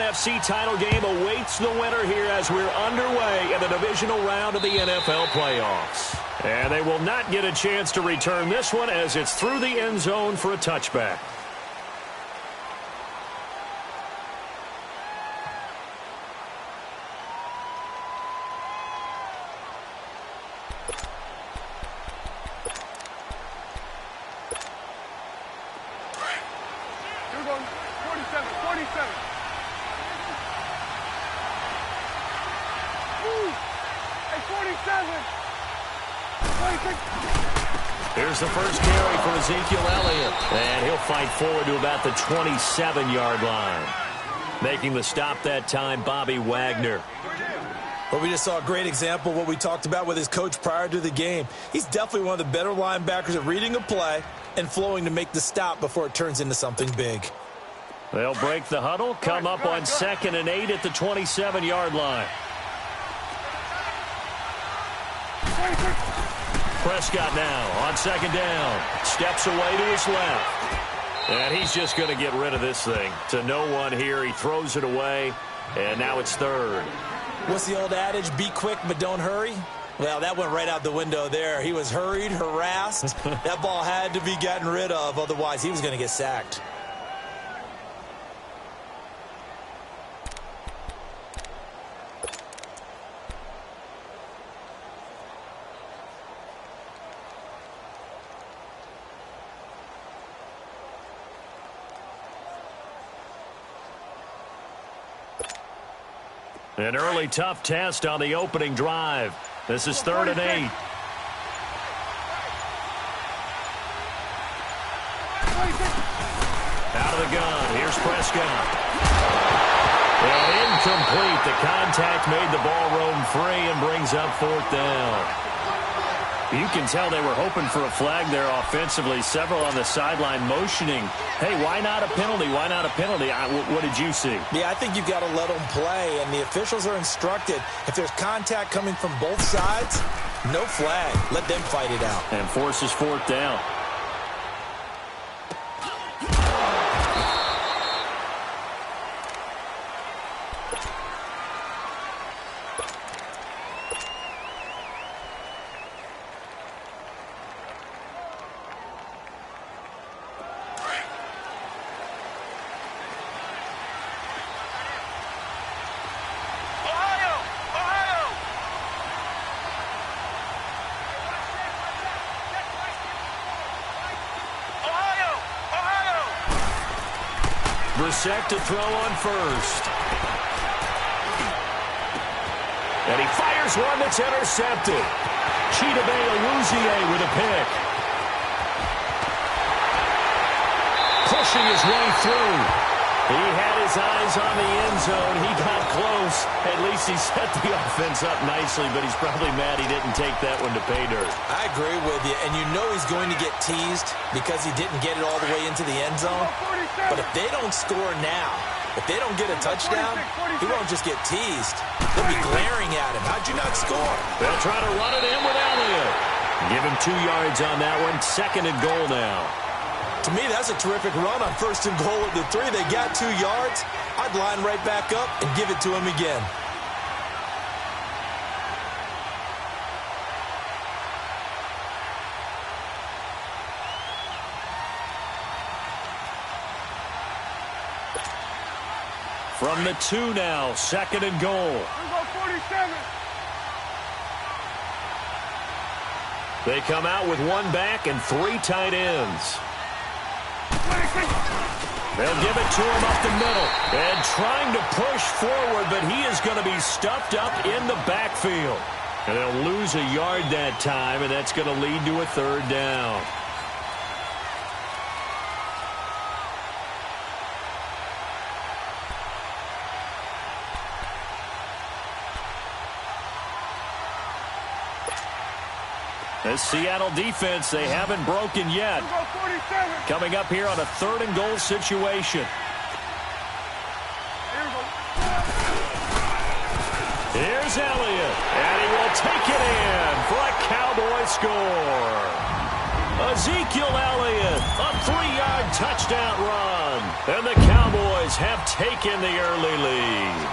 NFC title game awaits the winner here as we're underway in the divisional round of the NFL playoffs. And they will not get a chance to return this one as it's through the end zone for a touchback. Here's the first carry for Ezekiel Elliott. And he'll fight forward to about the 27-yard line. Making the stop that time, Bobby Wagner. Well, we just saw a great example of what we talked about with his coach prior to the game. He's definitely one of the better linebackers at reading a play and flowing to make the stop before it turns into something big. They'll break the huddle, come up on 2nd and 8 at the 27-yard line. Prescott now on 2nd down. Steps away to his left. And he's just going to get rid of this thing. To no one here. He throws it away. And now it's 3rd. What's the old adage? Be quick, but don't hurry. Well, that went right out the window there. He was hurried, harassed. That ball had to be gotten rid of. Otherwise, he was going to get sacked. An early tough test on the opening drive. This is 3rd and 8. Out of the gun. Here's Prescott. And incomplete. The contact made the ball roam free and brings up 4th down. You can tell they were hoping for a flag there offensively. Several on the sideline motioning. Hey, why not a penalty? Why not a penalty? What did you see? Yeah, I think you've got to let them play, and the officials are instructed. If there's contact coming from both sides, no flag. Let them fight it out. And forces 4th down. Brissett to throw on 1st. And he fires one that's intercepted. Chidobe Awuzie with a pick. Pushing his way through. He had his eyes on the end zone. He got close. At least he set the offense up nicely, but he's probably mad he didn't take that one to pay dirt. I agree with you, and you know he's going to get teased because he didn't get it all the way into the end zone. But if they don't score now, if they don't get a touchdown, he won't just get teased. They'll be glaring at him. How'd you not score? They'll try to run it in with Elliott. Give him 2 yards on that one. 2nd and goal now. To me, that's a terrific run on 1st and goal at the 3. They got 2 yards. I'd line right back up and give it to him again. From the 2 now, 2nd and goal. They come out with 1 back and 3 tight ends. They'll give it to him up the middle. And trying to push forward, but he is going to be stuffed up in the backfield. And they'll lose a yard that time, and that's going to lead to a 3rd down. This Seattle defense, they haven't broken yet. Coming up here on a 3rd and goal situation. Here's Elliott, and he will take it in for a Cowboy score. Ezekiel Elliott, a 3-yard touchdown run. And the Cowboys have taken the early lead.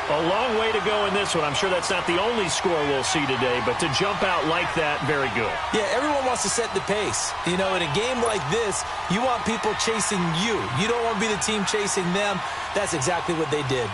A long way to go in this one. I'm sure that's not the only score we'll see today, but to jump out like that, very good. Yeah, everyone wants to set the pace. You know, in a game like this, you want people chasing you. You don't want to be the team chasing them. That's exactly what they did.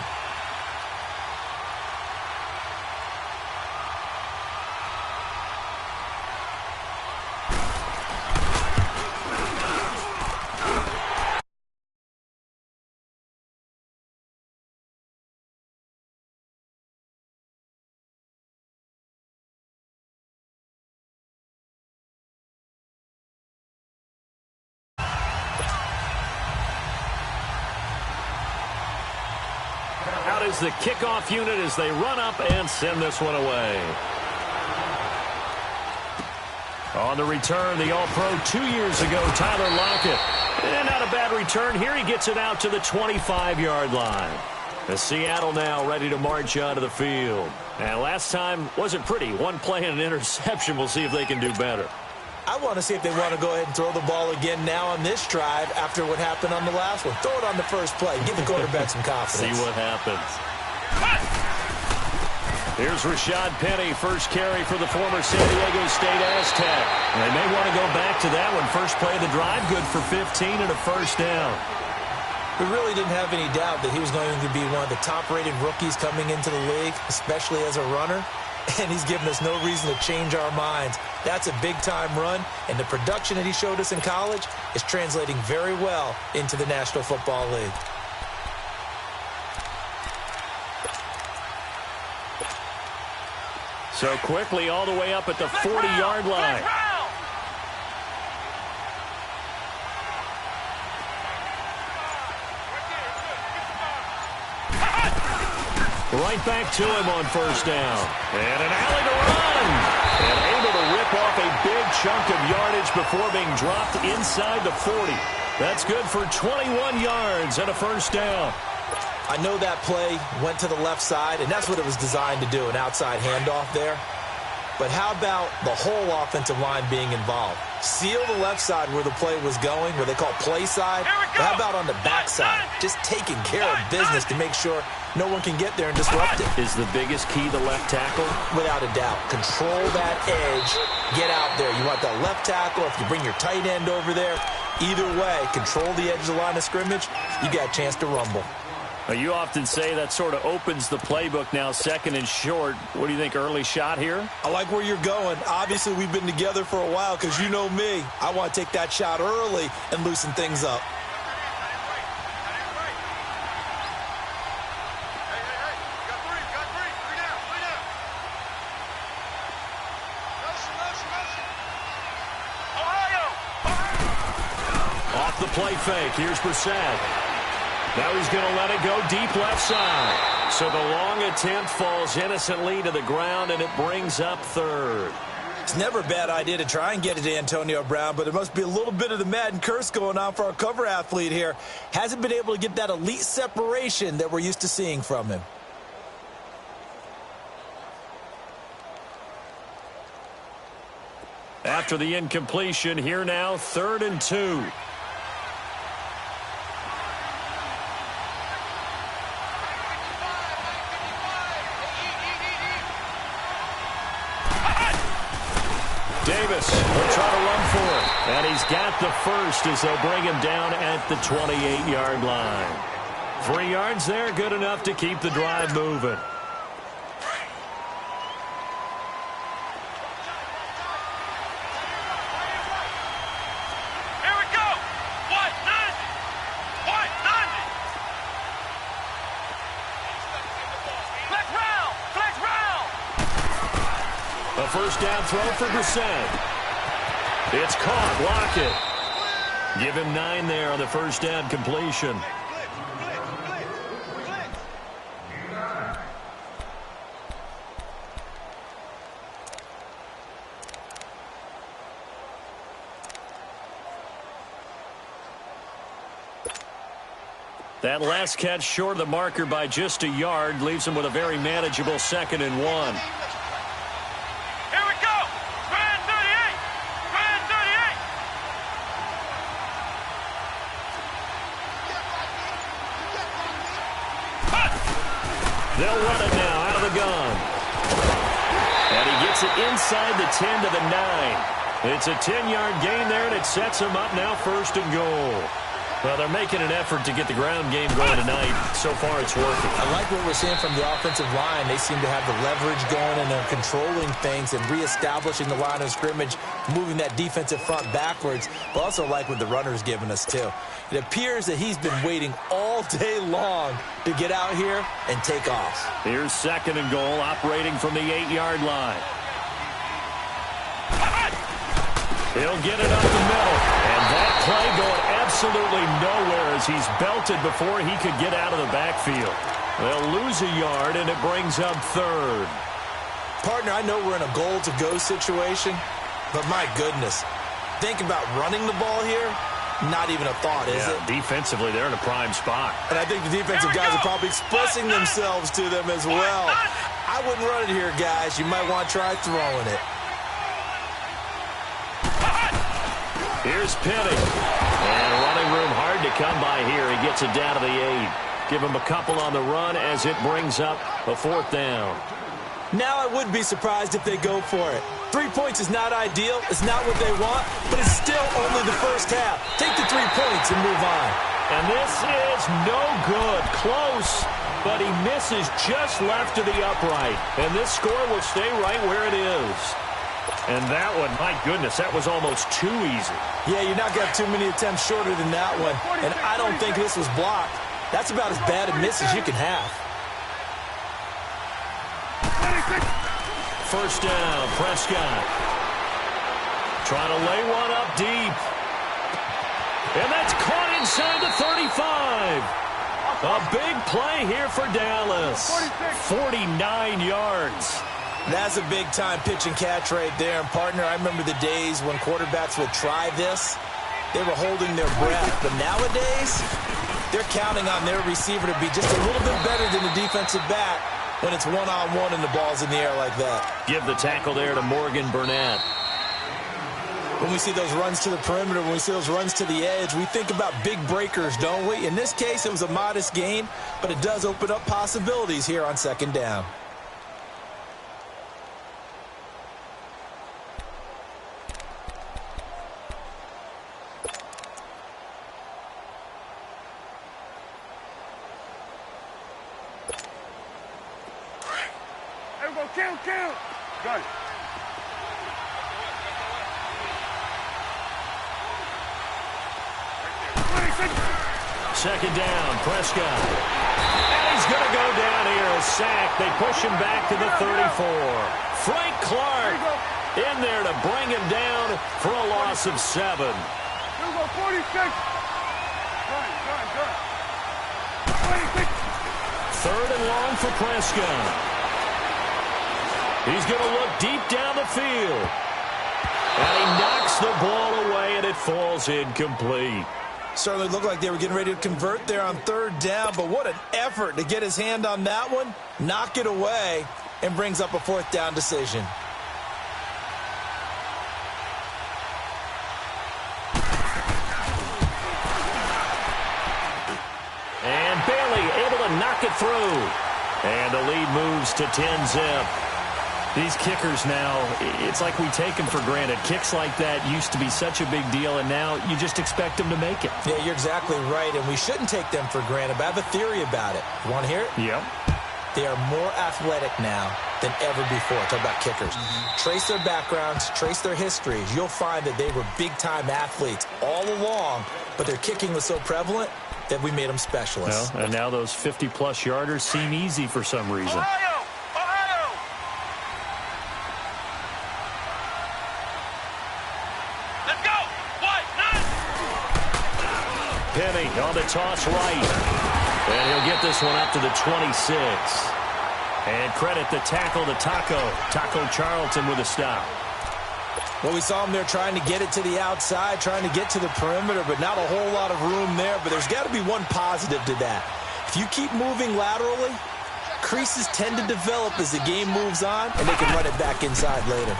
Out is the kickoff unit as they run up and send this one away. On the return, the All-Pro 2 years ago, Tyler Lockett. And not a bad return. Here he gets it out to the 25-yard line. The Seattle now ready to march onto the field. And last time wasn't pretty. One play and an interception. We'll see if they can do better. I want to see if they want to go ahead and throw the ball again now on this drive after what happened on the last one. Throw it on the first play. Give the quarterback some confidence. See what happens. Here's Rashad Penny, first carry for the former San Diego State Aztec. And they may want to go back to that one. First play of the drive, good for 15 and a first down. We really didn't have any doubt that he was going to be one of the top-rated rookies coming into the league, especially as a runner. And he's given us no reason to change our minds. That's a big-time run, and the production that he showed us in college is translating very well into the National Football League. So quickly all the way up at the 40-yard line. Right back to him on first down. And an alley to run. And able to rip off a big chunk of yardage before being dropped inside the 40. That's good for 21 yards and a first down. I know that play went to the left side, and that's what it was designed to do, an outside handoff there. But how about the whole offensive line being involved? Seal the left side where the play was going, where they call play side. But how about on the back side? Just taking care of business to make sure no one can get there and disrupt it. Is the biggest key the left tackle? Without a doubt. Control that edge. Get out there. You want that left tackle. If you bring your tight end over there, either way, control the edge of the line of scrimmage, you got a chance to rumble. Well, you often say that sort of opens the playbook now, second and short. What do you think, early shot here? I like where you're going. Obviously, we've been together for a while because you know me. I want to take that shot early and loosen things up. Off the play fake. Here's Brissett. Now he's going to let it go deep left side. So the long attempt falls innocently to the ground, and it brings up third. It's never a bad idea to try and get it to Antonio Brown, but there must be a little bit of the Madden curse going on for our cover athlete here. Hasn't been able to get that elite separation that we're used to seeing from him. After the incompletion, here now, 3rd and 2. Davis will try to run for it. And he's got the first as they'll bring him down at the 28-yard line. 3 yards there, good enough to keep the drive moving. Here we go. What? 90. What? 90. Flex round. Flex round. A first down throw for Brissett. It's caught. Lockett. Give him 9 there on the first down completion. That last catch short of the marker by just a yard leaves him with a very manageable 2nd and 1. Here we go. Grand 38. Grand 38. They'll run it now out of the gun. And he gets it inside the 10 to the 9. It's a 10-yard gain there, and it sets him up now 1st and goal. Well, they're making an effort to get the ground game going tonight. So far, it's working. I like what we're seeing from the offensive line. They seem to have the leverage going, and they're controlling things and reestablishing the line of scrimmage, moving that defensive front backwards. But also like what the runner's giving us, too. It appears that he's been waiting all day long to get out here and take off. Here's 2nd and goal, operating from the 8-yard line. He'll get it up the middle. And that play going absolutely nowhere as he's belted before he could get out of the backfield. They'll lose a yard, and it brings up 3rd. Partner, I know we're in a goal-to-go situation, but my goodness, think about running the ball here. Not even a thought, is it? Defensively, they're in a prime spot. And I think the defensive guys are probably expressing themselves to them as well. I wouldn't run it here, guys. You might want to try throwing it. Here's Penny. And running room hard to come by here. He gets it down to the 8. Give him a couple on the run as it brings up a 4th down. Now I would be surprised if they go for it. 3 points is not ideal. It's not what they want, but it's still only the first half. Take the 3 points and move on. And this is no good. Close, but he misses just left to the upright. And this score will stay right where it is. And that one, my goodness, that was almost too easy. Yeah, you're not going to have too many attempts shorter than that one. And I don't think this was blocked. That's about as bad a miss as you can have. 1st down, Prescott. Trying to lay one up deep. And that's caught inside the 35. A big play here for Dallas. 49 yards. That's a big-time pitch and catch right there. And, partner, I remember the days when quarterbacks would try this. They were holding their breath. But nowadays, they're counting on their receiver to be just a little bit better than the defensive back when it's one-on-one and the ball's in the air like that. Give the tackle there to Morgan Burnett. When we see those runs to the perimeter, when we see those runs to the edge, we think about big breakers, don't we? In this case, it was a modest gain, but it does open up possibilities here on 2nd down. Count. Got it. Second down, Prescott. And he's going to go down here, a sack. They push him back to the 34. Frank Clark in there to bring him down for a loss of 7. 46. 3rd and long for Prescott. He's going to look deep down the field. And he knocks the ball away, and it falls incomplete. Certainly looked like they were getting ready to convert there on 3rd down, but what an effort to get his hand on that one, knock it away, and brings up a 4th down decision. And Bailey able to knock it through. And the lead moves to 10-zip. These kickers now, it's like we take them for granted. Kicks like that used to be such a big deal, and now you just expect them to make it. Yeah, you're exactly right, and we shouldn't take them for granted, but I have a theory about it. You want to hear it? Yep. They are more athletic now than ever before. Talk about kickers. Trace their backgrounds, trace their histories. You'll find that they were big-time athletes all along, but their kicking was so prevalent that we made them specialists. Well, and now those 50-plus yarders seem easy for some reason. Penny on the toss right. And he'll get this one up to the 26. And credit the tackle to Taco Charlton with a stop. Well, we saw him there trying to get it to the outside, trying to get to the perimeter, but not a whole lot of room there. But there's got to be one positive to that. If you keep moving laterally, creases tend to develop as the game moves on, and they can run it back inside later.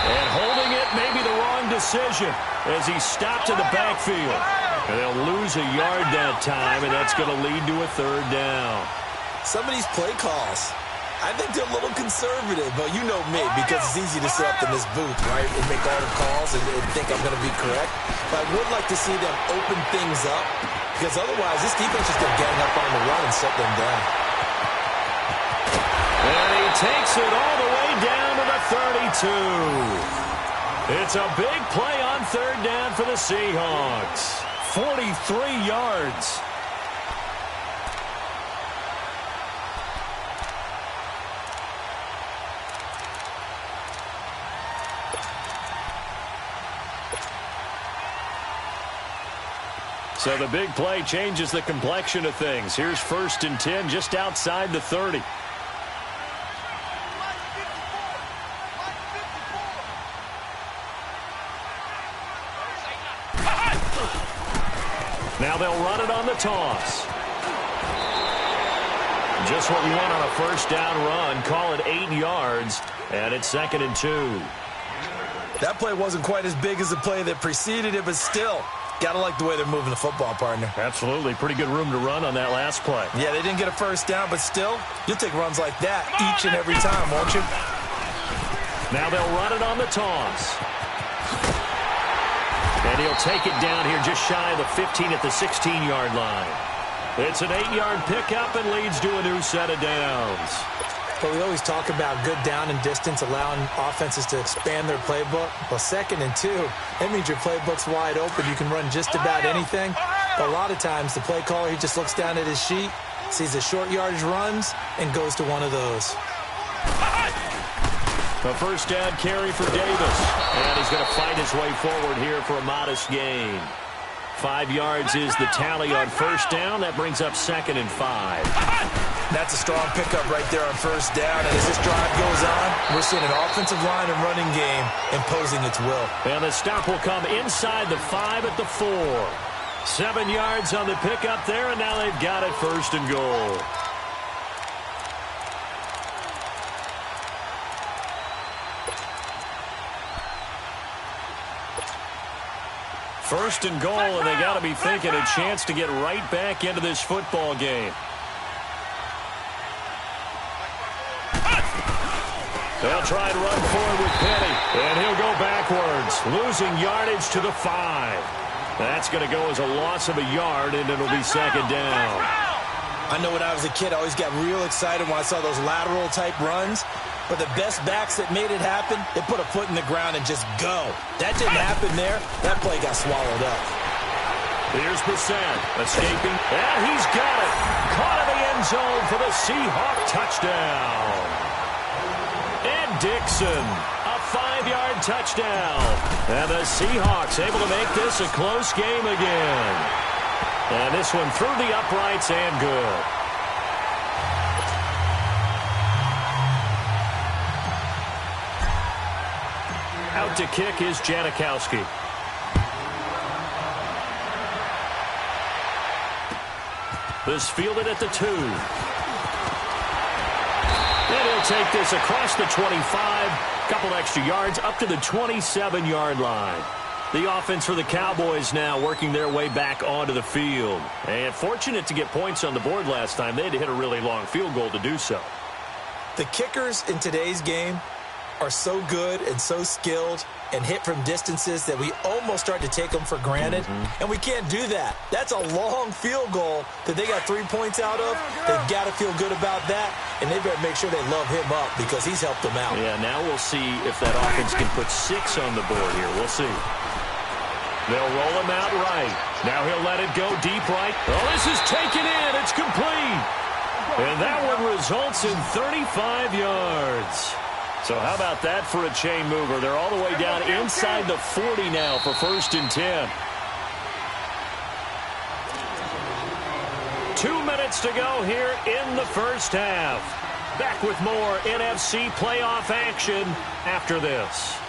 And holding it may be the wrong decision as he stopped in the backfield. And they'll lose a yard that time, and that's going to lead to a 3rd down. Some of these play calls, I think they're a little conservative, but you know me, because it's easy to sit up in this booth, right, and make all the calls and think I'm going to be correct. But I would like to see them open things up, because otherwise this defense is going to gang up on the run and shut them down. And he takes it all the way down to the 32. It's a big play on third down for the Seahawks. 43 yards. So the big play changes the complexion of things. Here's 1st and 10 just outside the 30. Now they'll run it on the toss. Just what we want on a first down run. Call it 8 yards, and it's 2nd and 2. That play wasn't quite as big as the play that preceded it, but still, got to like the way they're moving the football, partner. Absolutely. Pretty good room to run on that last play. Yeah, they didn't get a first down, but still, you'll take runs like that each and every time, won't you? Now they'll run it on the toss. And he'll take it down here just shy of the 15 at the 16-yard line. It's an 8-yard pickup and leads to a new set of downs. But we always talk about good down and distance, allowing offenses to expand their playbook. Well, 2nd and 2, that means your playbook's wide open. You can run just about anything. But a lot of times, the play caller, he just looks down at his sheet, sees the short yardage runs, and goes to one of those. A first down carry for Davis. And he's going to fight his way forward here for a modest gain. 5 yards is the tally on first down. That brings up 2nd and 5. That's a strong pickup right there on first down. And as this drive goes on, we're seeing an offensive line and running game imposing its will. And the stop will come inside the 5 at the 4. 7 yards on the pickup there, and now they've got it 1st and goal. First and goal, and they got to be thinking a chance to get right back into this football game. They'll try and run forward with Penny, and he'll go backwards, losing yardage to the 5. That's going to go as a loss of a yard, and it'll be 2nd down. I know when I was a kid, I always got real excited when I saw those lateral-type runs. But the best backs that made it happen, they put a foot in the ground and just go. That didn't happen there. That play got swallowed up. Here's Brissett escaping, and he's got it. Caught in the end zone for the Seahawk touchdown. And Dixon, a 5-yard touchdown. And the Seahawks able to make this a close game again. And this one through the uprights and good. Out to kick is Janikowski. This fielded at the 2. And he'll take this across the 25. Couple extra yards up to the 27-yard line. The offense for the Cowboys now working their way back onto the field. And fortunate to get points on the board last time. They had to hit a really long field goal to do so. The kickers in today's game are so good and so skilled and hit from distances that we almost start to take them for granted. And we can't do that. That's a long field goal that they got 3 points out of. They've got to feel good about that, and they better make sure they love him up because he's helped them out. Yeah, now we'll see if that offense can put 6 on the board here. We'll see. They'll roll him out right. Now he'll let it go deep right. Oh, this is taken in. It's complete. And that one results in 35 yards. So how about that for a chain mover? They're all the way down inside the 40 now for 1st and 10. 2 minutes to go here in the first half. Back with more NFC playoff action after this.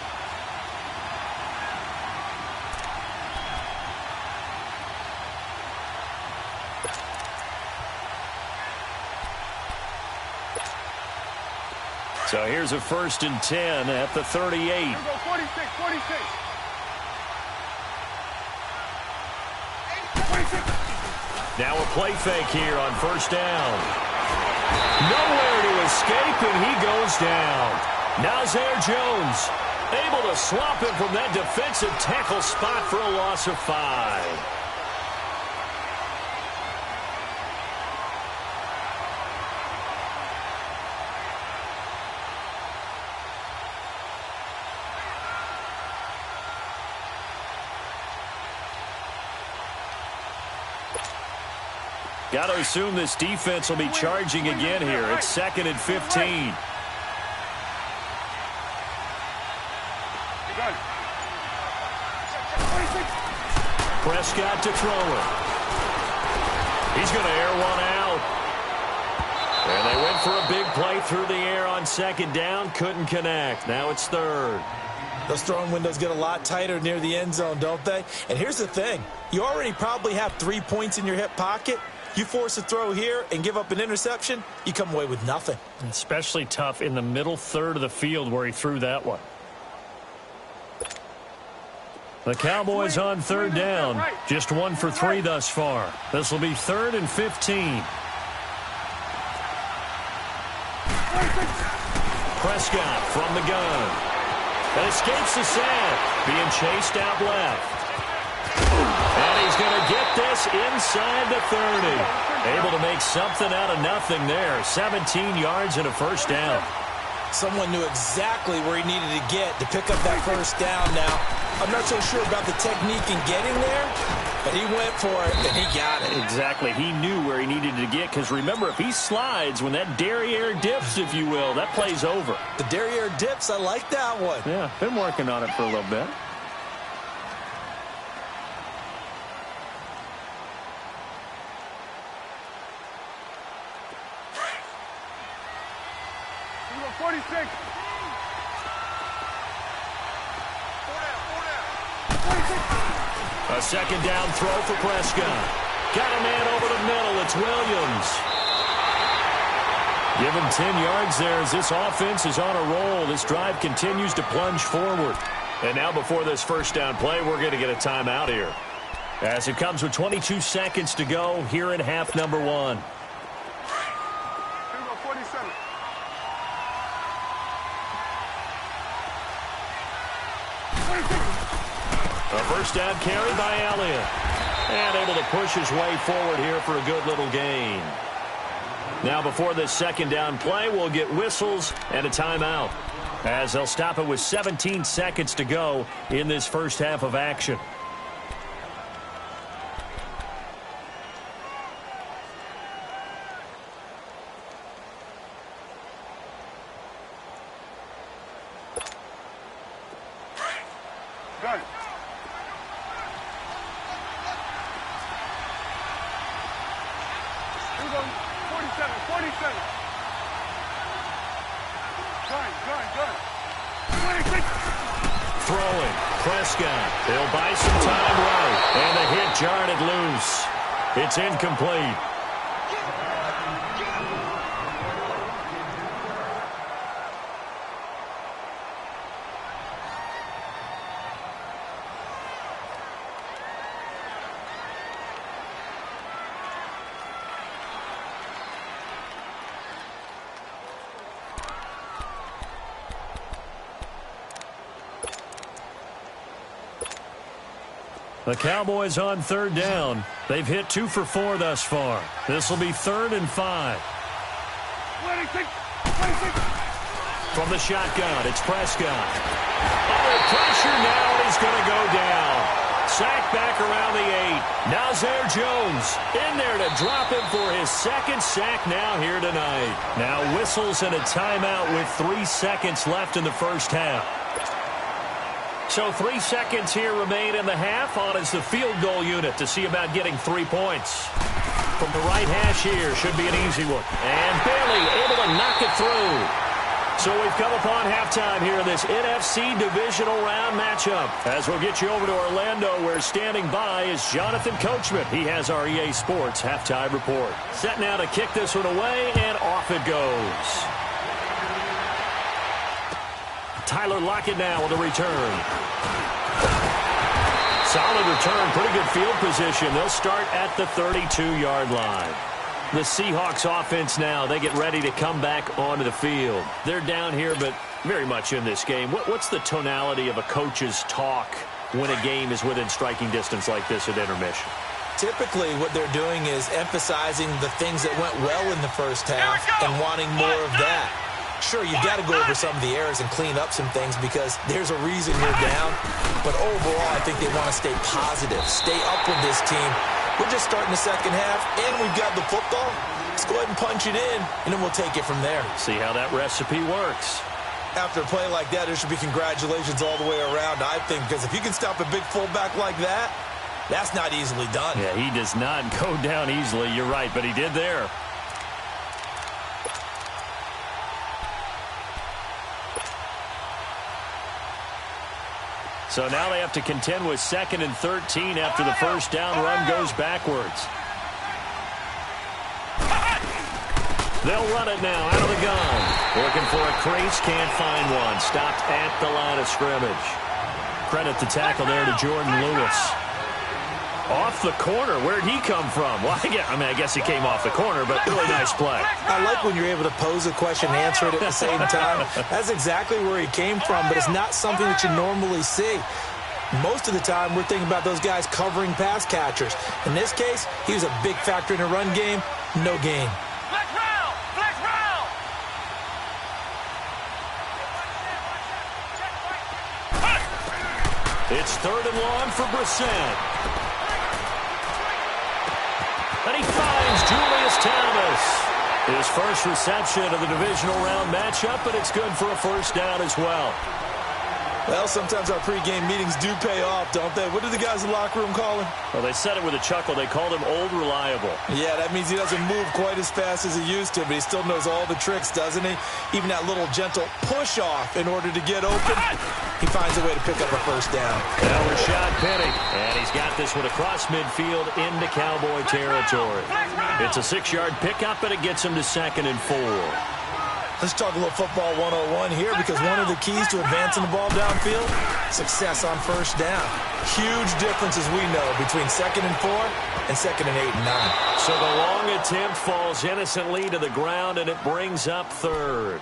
So here's a 1st and 10 at the 38. Here we go, 46. 46. Now a play fake here on 1st down. Nowhere to escape, and he goes down. Nazir Jones able to swap him from that defensive tackle spot for a loss of 5. Got to assume this defense will be charging again here. It's 2nd and 15. Prescott to throw it. He's going to air one out. And they went for a big play through the air on 2nd down. Couldn't connect. Now it's 3rd. Those throwing windows get a lot tighter near the end zone, don't they? And here's the thing. You already probably have 3 points in your hip pocket. You force a throw here and give up an interception, you come away with nothing. Especially tough in the middle third of the field where he threw that one. The Cowboys on 3rd down. Just 1 for 3 thus far. This will be 3rd and 15. Prescott from the gun. And escapes the sack. Being chased out left. And he's going to get this inside the 30. Able to make something out of nothing there. 17 yards and a first down. Someone knew exactly where he needed to get to pick up that first down. Now, I'm not so sure about the technique in getting there, but he went for it, and he got it. Exactly. He knew where he needed to get, because remember, if he slides, when that derriere dips, if you will, that play's over. The derriere dips, I like that one. Yeah, been working on it for a little bit. A 2nd down throw for Prescott. Got a man over the middle. It's Williams. Give him 10 yards there as this offense is on a roll. This drive continues to plunge forward. And now before this first down play, we're going to get a timeout here, as it comes with 22 seconds to go here in half number 1. A first down carry by Elliott. And able to push his way forward here for a good little gain. Now before this 2nd down play, we'll get whistles and a timeout, as they'll stop it with 17 seconds to go in this first half of action. Throwing, Prescott. They'll buy some time right. And the hit jarred it loose. It's incomplete. The Cowboys on 3rd down. They've hit 2 for 4 thus far. This will be 3rd and 5. From the shotgun, it's Prescott. Under pressure now, and he's going to go down. Sacked back around the 8. Nazir Jones in there to drop him for his 2nd sack now here tonight. Now whistles and a timeout with 3 seconds left in the first half. So 3 seconds here remain in the half. On is the field goal unit to see about getting 3 points. From the right hash here, should be an easy one. And Bailey able to knock it through. So we've come upon halftime here in this NFC divisional round matchup. As we'll get you over to Orlando, where standing by is Jonathan Coachman. He has our EA Sports halftime report. Set now to kick this one away, and off it goes. Tyler Lockett now with a return. Solid return, pretty good field position. They'll start at the 32-yard line. The Seahawks offense now, they get ready to come back onto the field. They're down here, but very much in this game. What's the tonality of a coach's talk when a game is within striking distance like this at intermission? Typically, what they're doing is emphasizing the things that went well in the first half and wanting more of that. Sure, you've got to go over some of the errors and clean up some things because there's a reason you're down. But overall, I think they want to stay positive, stay up with this team. We're just starting the second half, and we've got the football. Let's go ahead and punch it in, and then we'll take it from there. See how that recipe works. After a play like that, there should be congratulations all the way around, I think, because if you can stop a big fullback like that, that's not easily done. Yeah, he does not go down easily. You're right, but he did there. So now they have to contend with 2nd and 13 after the first down run goes backwards. They'll run it now out of the gun. Looking for a crease, can't find one. Stopped at the line of scrimmage. Credit the tackle there to Jordan Lewis. Off the corner, where'd he come from? Well, I guess he came off the corner, but really nice play. I like when you're able to pose a question and answer it at the same time. That's exactly where he came from, but it's not something that you normally see. Most of the time, we're thinking about those guys covering pass catchers. In this case, he was a big factor in the run game. No gain. Flex round! Flex round! It's 3rd and long for Brissett. And he finds Julius Thomas. His first reception of the divisional round matchup, but it's good for a first down as well. Well, sometimes our pregame meetings do pay off, don't they? What do the guys in the locker room call him? Well, they said it with a chuckle. They called him Old Reliable. Yeah, that means he doesn't move quite as fast as he used to, but he still knows all the tricks, doesn't he? Even that little gentle push-off in order to get open. He finds a way to pick up a first down. Now Rashad Penny. And he's got this one across midfield into Cowboy territory. It's a 6-yard pickup, and it gets him to 2nd and 4. Let's talk a little football 101 here because one of the keys to advancing the ball downfield, success on first down. Huge difference, as we know, between 2nd and 4 and 2nd and 8 and 9. So the long attempt falls innocently to the ground, and it brings up 3rd.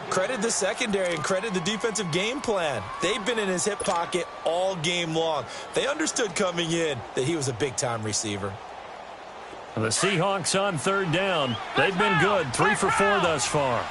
Credit the secondary and credit the defensive game plan. They've been in his hip pocket all game long. They understood coming in that he was a big-time receiver. The Seahawks on 3rd down. They've been good, 3 for 4 thus far.